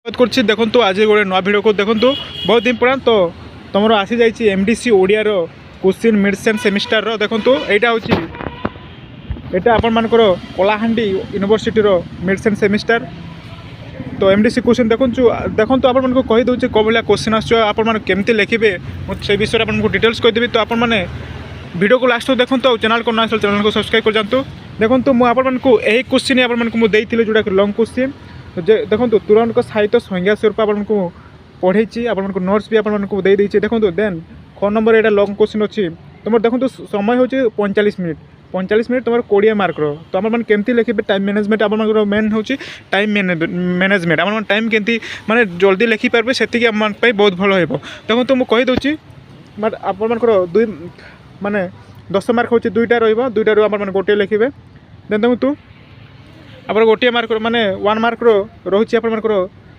করছি দেখন্তু আজ গোটে নয়া ভিডিও কু দেখন্তু বহুত ইম্পর্টান্ট তো তোমার আসি যাই এমডিসি ওড়িয়ার কোশ্চিন মিড সেম সেমিস্টার দেখন্তু এইটা হচ্ছে এটা আপনার কলাহান্ডি ইউনিভার্সিটির মিড সেম সেমিস্টার তো এমডিসি কোশ্চিন দেখন্তু আপনার কহিদଉଛି কৌভলিয়া কোশ্চিন আসছে আপনার কেমতি লিখবে সেই বিষয়ে আপনার ডিটেলস কইদেবি তো আপনার ভিডিও को लास्ट देखो चैनल को ना आस चैनल को सब्सक्राइब कर जातु देखो मुझे यही क्वेश्चन आपको देती जोटा लंग क्वेश्चन देखो तुरंत साहित्य संज्ञा स्वरूप आपको पढ़े आपको नोट्स भी आपको देदेचे देखो देन ख नंबर यहाँ लंग क्वेश्चन अच्छी तुम देखो समय हूँ 45 मिनट तुम 20 मार्कर तो आप केमती लिखे टाइम मैनेजमेंट आप मेन हूँ टाइम मैनेजमेंट आप टाइम केमती माने जल्दी लिखिपारे से बहुत भल हो देखो तो मुझे कहीदे आपंकर दुई माने 10 मार्क हूँ दुईटा रुईटा आप गोटे लिखे देन देखो आप गोटे मार्क माने 1 मार्क रोचे आप